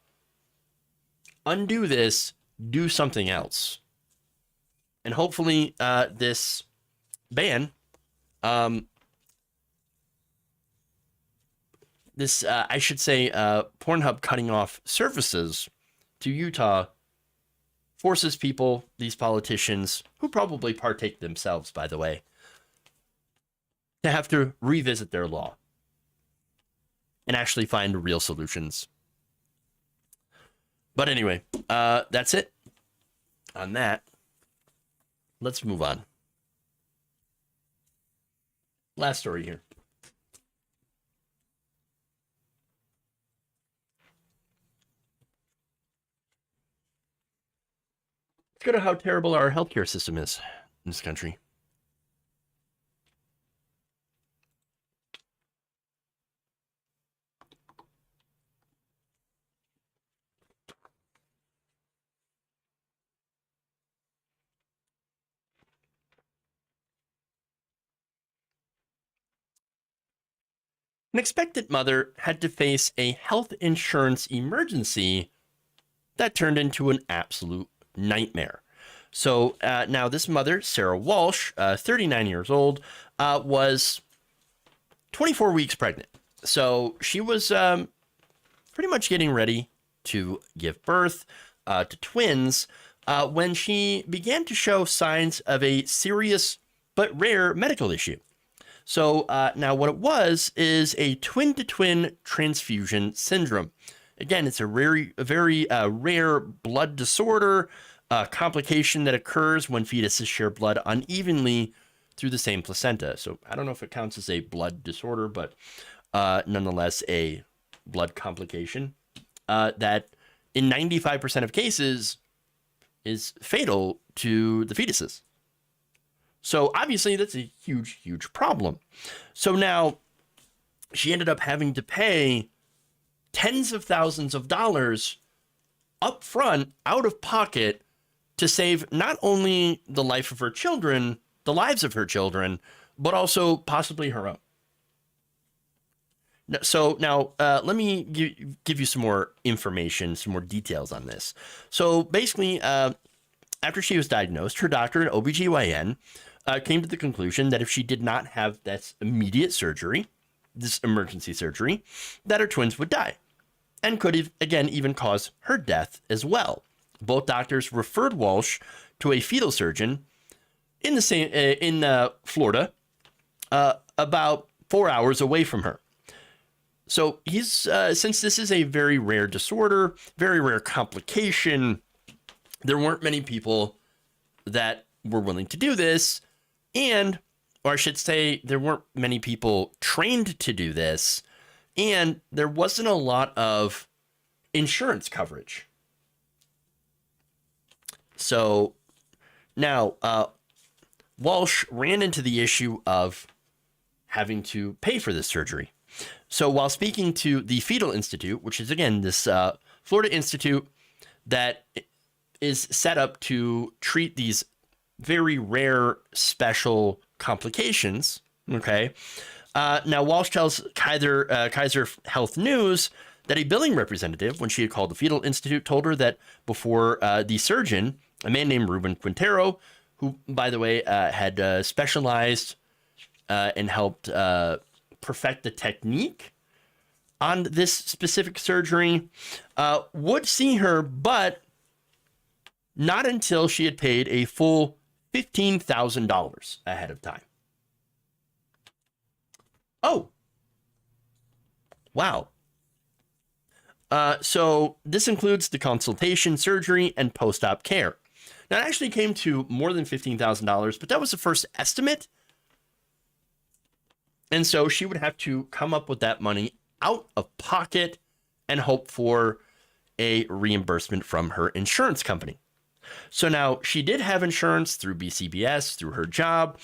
S3: undo this, do something else. And hopefully this ban, Pornhub cutting off services to Utah forces people, these politicians, who probably partake themselves, by the way, to have to revisit their law and actually find real solutions. But anyway, that's it on that. Let's move on. Last story here. Let's go to how terrible our healthcare system is in this country. An expectant mother had to face a health insurance emergency that turned into an absolute nightmare. So now this mother, Sarah Walsh, 39 years old, was 24 weeks pregnant. So she was pretty much getting ready to give birth to twins when she began to show signs of a serious but rare medical issue. So now what it was is a twin-to-twin transfusion syndrome. Again, it's a very rare blood disorder, complication that occurs when fetuses share blood unevenly through the same placenta. So I don't know if it counts as a blood disorder, but nonetheless a blood complication that in 95% of cases is fatal to the fetuses. So obviously that's a huge, huge problem. So now she ended up having to pay tens of thousands of dollars up front, out of pocket, to save not only the life of her children, the lives of her children, but also possibly her own. So now let me give you some more information, some more details on this. So basically, after she was diagnosed, her doctor, an OBGYN, came to the conclusion that if she did not have this immediate surgery, this emergency surgery, that her twins would die and could, again, even cause her death as well. Both doctors referred Walsh to a fetal surgeon in Florida, about 4 hours away from her. So he's since this is a very rare disorder, very rare complication, there weren't many people that were willing to do this, or I should say, there weren't many people trained to do this, and there wasn't a lot of insurance coverage. So now Walsh ran into the issue of having to pay for this surgery. So while speaking to the Fetal Institute, which is, again, this Florida institute that is set up to treat these very rare special complications, okay? Now, Walsh tells Kaiser Health News that a billing representative, when she had called the Fetal Institute, told her that before the surgeon, a man named Ruben Quintero, who, by the way, had specialized and helped perfect the technique on this specific surgery, would see her, but not until she had paid a full $15,000 ahead of time. Oh, wow. So this includes the consultation, surgery, and post-op care. Now, it actually came to more than $15,000, but that was the first estimate. And so she would have to come up with that money out of pocket and hope for a reimbursement from her insurance company. So now she did have insurance through BCBS, through her job.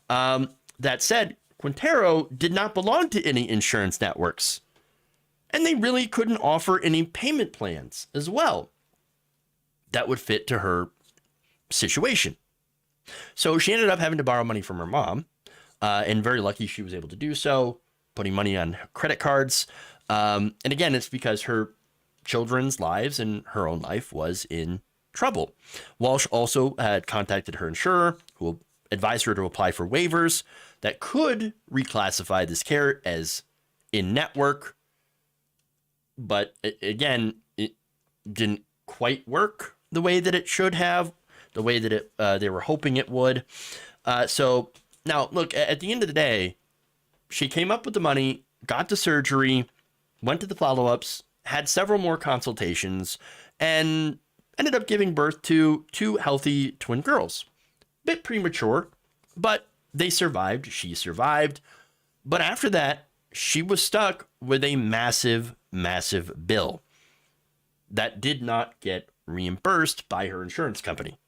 S3: That said, Quintero did not belong to any insurance networks, and they really couldn't offer any payment plans as well that would fit to her situation. So she ended up having to borrow money from her mom, and very lucky she was able to do so, putting money on credit cards. And again, it's because her children's lives and her own life was in trouble. Walsh also had contacted her insurer, who advised her to apply for waivers that could reclassify this care as in-network. But again, it didn't quite work the way that it should have, the way that they were hoping it would. So now, look, at the end of the day, she came up with the money, got the surgery, went to the follow-ups, had several more consultations, and ended up giving birth to 2 healthy twin girls. Bit premature, but they survived. She survived. But after that, she was stuck with a massive, massive bill that did not get reimbursed by her insurance company.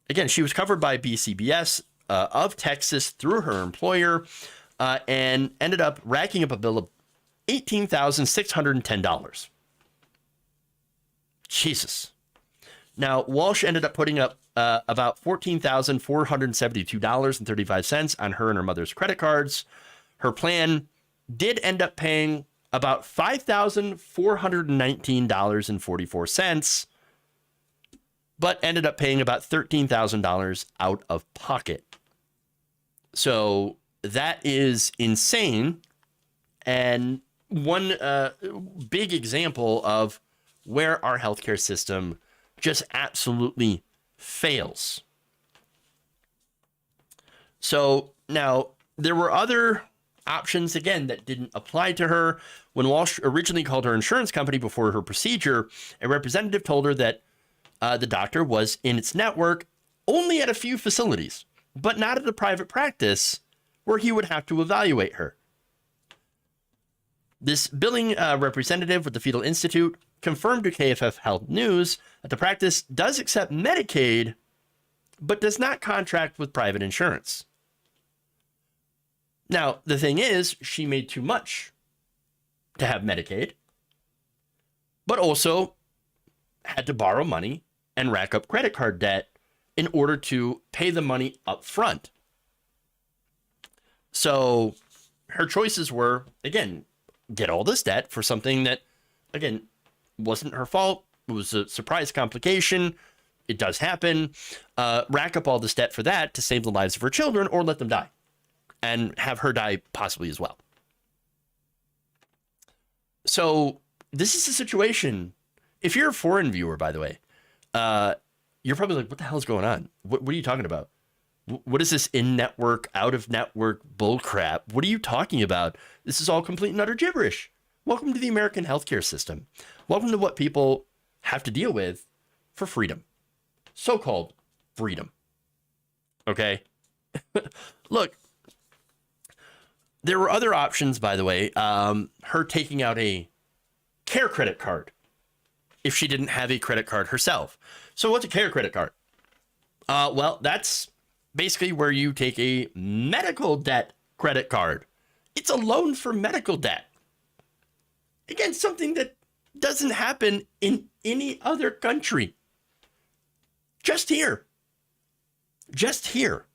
S3: Again, she was covered by BCBS of Texas through her employer, and ended up racking up a bill of $18,610. Jesus. Now, Walsh ended up putting up about $14,472.35 on her and her mother's credit cards. Her plan did end up paying about $5,419.44, but ended up paying about $13,000 out of pocket. So that is insane. And one big example of where our healthcare system just absolutely fails. So now there were other options, again, that didn't apply to her. When Walsh originally called her insurance company before her procedure, a representative told her that the doctor was in its network only at a few facilities, but not at a private practice where he would have to evaluate her. This billing representative with the Fetal Institute confirmed to KFF Health News that the practice does accept Medicaid, but does not contract with private insurance. Now, the thing is, she made too much to have Medicaid, but also had to borrow money and rack up credit card debt in order to pay the money up front. So her choices were, again, get all this debt for something that, again, wasn't her fault. It was a surprise complication. It does happen. Rack up all this debt for that to save the lives of her children, or let them die and have her die possibly as well. So this is a situation. If you're a foreign viewer, by the way, you're probably like, what the hell is going on? What are you talking about? What is this in-network, out-of-network bullcrap? What are you talking about? This is all complete and utter gibberish. Welcome to the American healthcare system. Welcome to what people have to deal with for freedom. So-called freedom. Okay? Look, there were other options, by the way. Her taking out a care credit card if she didn't have a credit card herself. So what's a care credit card? Well, that's basically where you take a medical debt credit card. It's a loan for medical debt. Again, something that doesn't happen in any other country. Just here. Just here.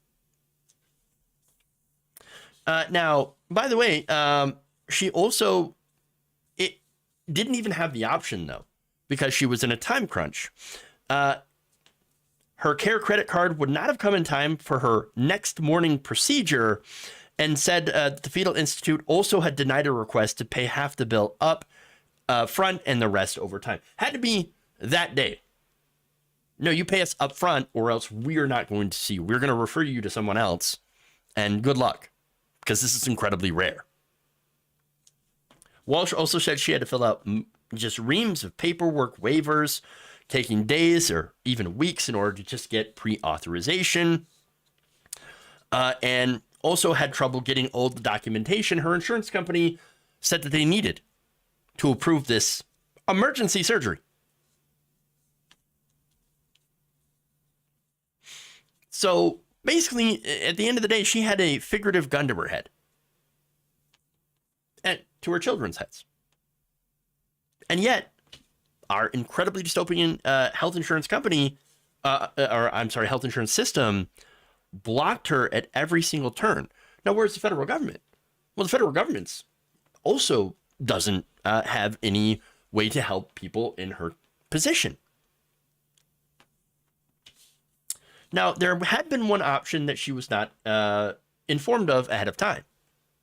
S3: Now, by the way, she also, it didn't even have the option, though, because she was in a time crunch. Her care credit card would not have come in time for her next morning procedure, and said the Fetal Institute also had denied a request to pay half the bill up front and the rest over time. Had to be that day. No, you pay us up front or else we're not going to see you. We're going to refer you to someone else, and good luck, because this is incredibly rare. Walsh also said she had to fill out just reams of paperwork, waivers, taking days or even weeks in order to just get pre-authorization, and also had trouble getting all the documentation her insurance company said that they needed to approve this emergency surgery. So basically, at the end of the day, she had a figurative gun to her head and to her children's heads. And yet, our incredibly dystopian health insurance company, health insurance system, blocked her at every single turn. Now, where's the federal government? Well, the federal government's also doesn't have any way to help people in her position. Now, there had been one option that she was not informed of ahead of time.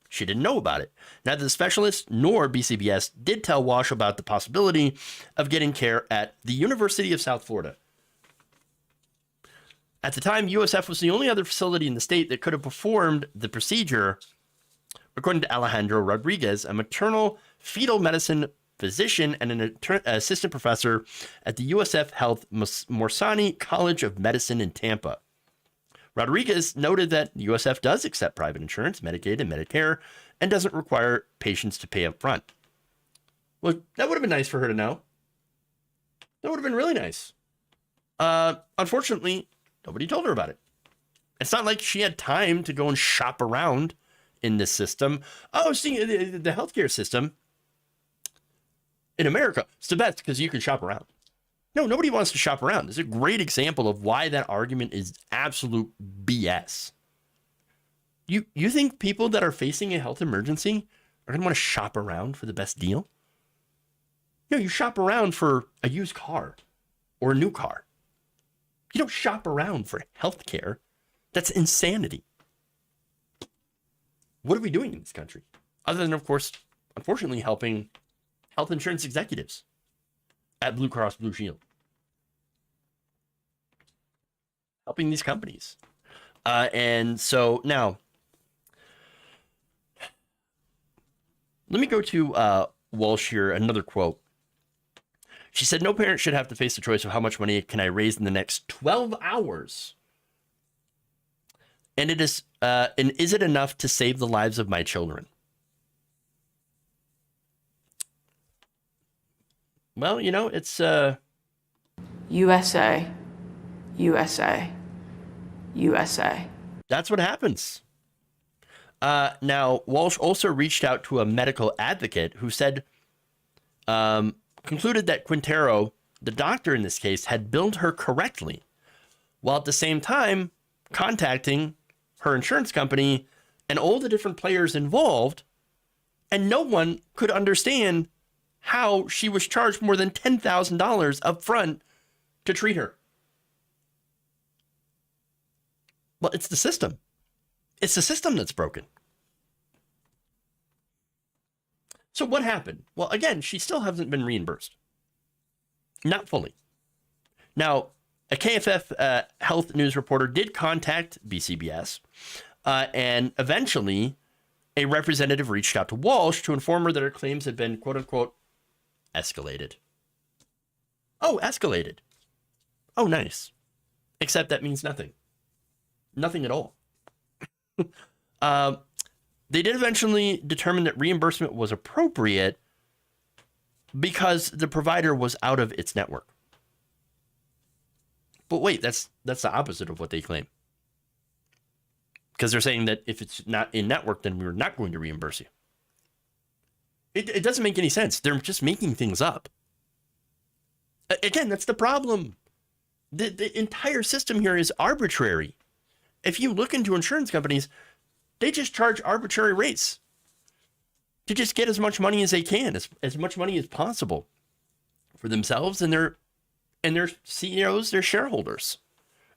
S3: She didn't know about it. Neither the specialist nor BCBS did tell Walsh about the possibility of getting care at the University of South Florida. At the time, USF was the only other facility in the state that could have performed the procedure, according to Alejandro Rodriguez, a maternal fetal medicine physician and an assistant professor at the USF Health Morsani College of Medicine in Tampa. Rodriguez noted that USF does accept private insurance, Medicaid, and Medicare, and doesn't require patients to pay up front. Well, that would have been nice for her to know. That would have been really nice. Unfortunately, nobody told her about it. It's not like she had time to go and shop around in this system. Oh, see, the healthcare system in America, it's the best because you can shop around. No, nobody wants to shop around. This is a great example of why that argument is absolute BS. You think people that are facing a health emergency are going to want to shop around for the best deal? No, you shop around for a used car or a new car. You don't shop around for health care. That's insanity. What are we doing in this country? Other than, of course, unfortunately, helping health insurance executives at Blue Cross Blue Shield. Helping these companies. And so now, let me go to Walsh here, another quote. She said, "No parent should have to face the choice of how much money can I raise in the next 12 hours. And is it enough to save the lives of my children?" Well, you know, it's
S8: USA, USA, USA.
S3: That's what happens. Now, Walsh also reached out to a medical advocate who said, concluded that Quintero, the doctor in this case, had billed her correctly, while at the same time contacting her insurance company and all the different players involved, and no one could understand how she was charged more than $10,000 up front to treat her. Well, it's the system. It's the system that's broken. So what happened? Well, again, she still hasn't been reimbursed. Not fully. Now, a KFF health news reporter did contact BCBS, and eventually a representative reached out to Walsh to inform her that her claims had been, quote unquote, escalated. Oh, escalated. Oh, nice. Except that means nothing. Nothing at all. They did eventually determine that reimbursement was appropriate because the provider was out of its network. But wait, that's the opposite of what they claim. Because they're saying that if it's not in network, then we're not going to reimburse you. It doesn't make any sense. They're just making things up. Again, that's the problem. The entire system here is arbitrary. If you look into insurance companies, they just charge arbitrary rates to just get as much money as they can, as much money as possible for themselves and their CEOs, their shareholders.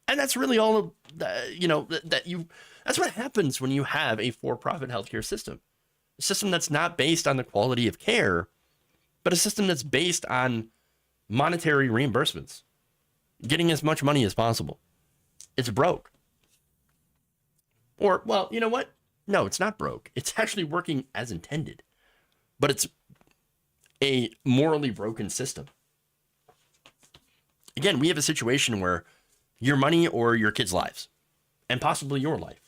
S3: And that's really all of that's what happens when you have a for-profit healthcare system. A system that's not based on the quality of care, but a system that's based on monetary reimbursements, getting as much money as possible. It's broke. Or, well, you know what? No, it's not broke. It's actually working as intended, but it's a morally broken system. again, we have a situation where your money or your kids' lives, and possibly your life.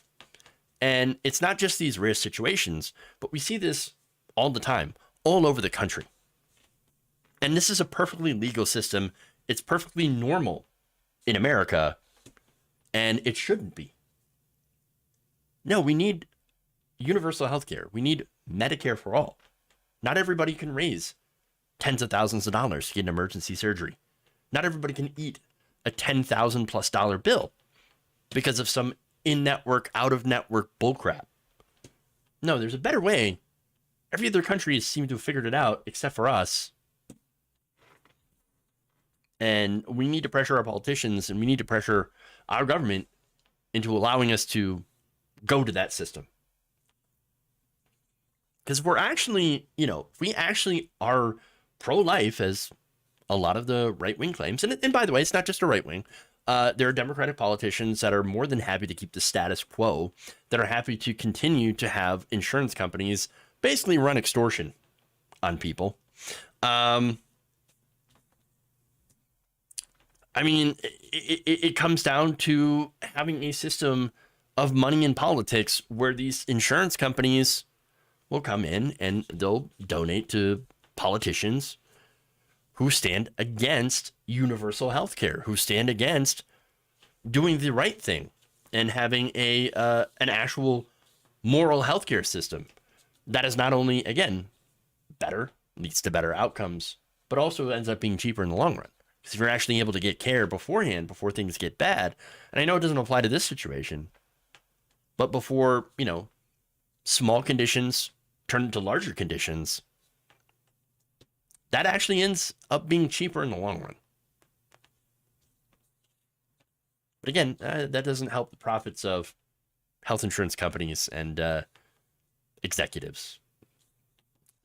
S3: And it's not just these rare situations, but we see this all the time, all over the country. And this is a perfectly legal system. It's perfectly normal in America, and it shouldn't be. No, we need universal health care. We need Medicare for all. Not everybody can raise tens of thousands of dollars to get an emergency surgery. Not everybody can eat a $10,000+ bill because of some in-network, out-of-network bullcrap. No, there's a better way. Every other country has seemed to have figured it out, except for us. And we need to pressure our politicians, and we need to pressure our government into allowing us to go to that system. Because we're actually, if we actually are pro-life, as a lot of the right-wing claims, and by the way, it's not just a right-wing, there are Democratic politicians that are more than happy to keep the status quo, that are happy to continue to have insurance companies basically run extortion on people. I mean, it comes down to having a system of money in politics where these insurance companies will come in and they'll donate to politicians who stand against universal health care, who stand against doing the right thing and having an actual moral healthcare system that is not only, again, better, leads to better outcomes, but also ends up being cheaper in the long run. Because if you're actually able to get care beforehand, before things get bad, and I know it doesn't apply to this situation, but before, small conditions turn into larger conditions, that actually ends up being cheaper in the long run. But again, that doesn't help the profits of health insurance companies and executives.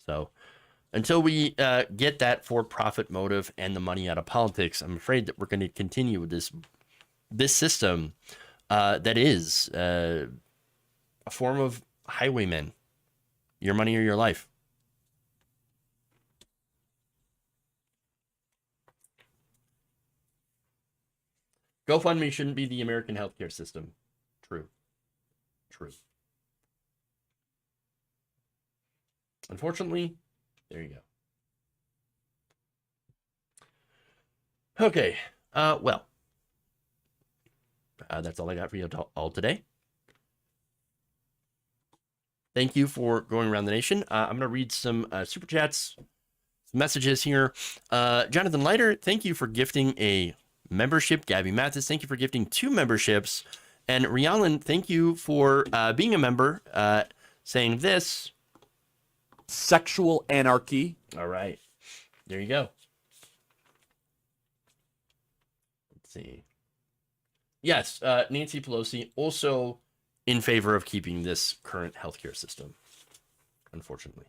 S3: So until we get that for-profit motive and the money out of politics, I'm afraid that we're going to continue with this system that is a form of highwaymen. Your money or your life. GoFundMe shouldn't be the American healthcare system. True. Unfortunately, there you go. Okay. Well, that's all I got for you all today. Thank you for going around the nation. I'm going to read some super chats, some messages here. Jonathan Leiter, thank you for gifting a membership. Gabby Mathis, thank you for gifting 2 memberships. And Rialan, thank you for being a member, saying this.
S7: Sexual anarchy.
S3: All right. There you go. Let's see. Yes, Nancy Pelosi also in favor of keeping this current healthcare system, unfortunately.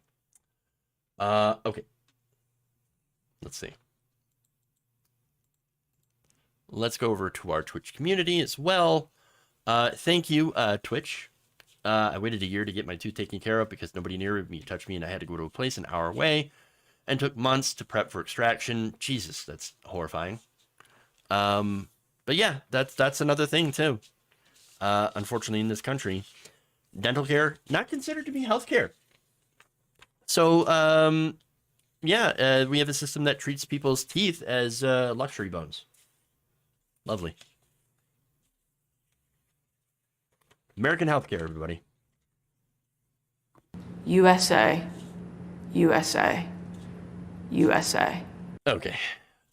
S3: Okay. Let's see. Let's go over to our Twitch community as well. Thank you, Twitch. I waited a year to get my tooth taken care of because nobody near me touched me and I had to go to a place an hour away, and took months to prep for extraction. Jesus, that's horrifying. But yeah, that's another thing too. Unfortunately, in this country, dental care not considered to be health care. So, we have a system that treats people's teeth as luxury bones. Lovely. American healthcare, everybody.
S8: USA. USA. USA.
S3: Okay.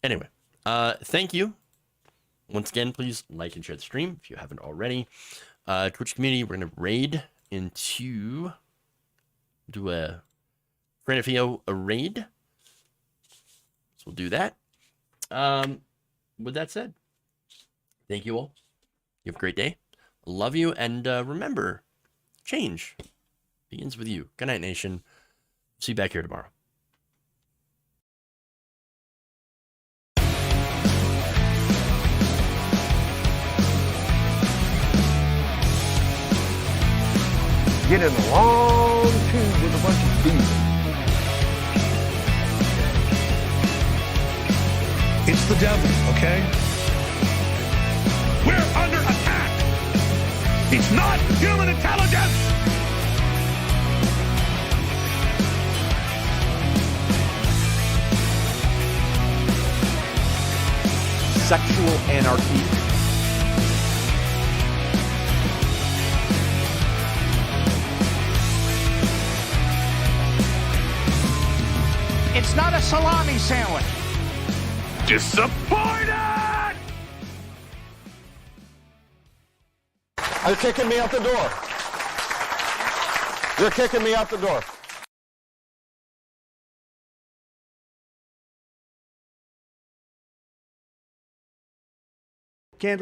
S3: Anyway, thank you. Once again, please like and share the stream if you haven't already. Twitch community, we're going to raid do a Granafio raid. So we'll do that. With that said, thank you all. You have a great day. Love you. And remember, change begins with you. Good night, nation. See you back here tomorrow.
S9: Get in a long tube with a bunch of bees.
S6: It's the the devil, okay? We're under attack. It's not human intelligence.
S7: Sexual anarchy.
S1: It's not a salami sandwich.
S6: Disappointed!
S9: They're kicking me out the door. They're kicking me out the door.
S1: Can't let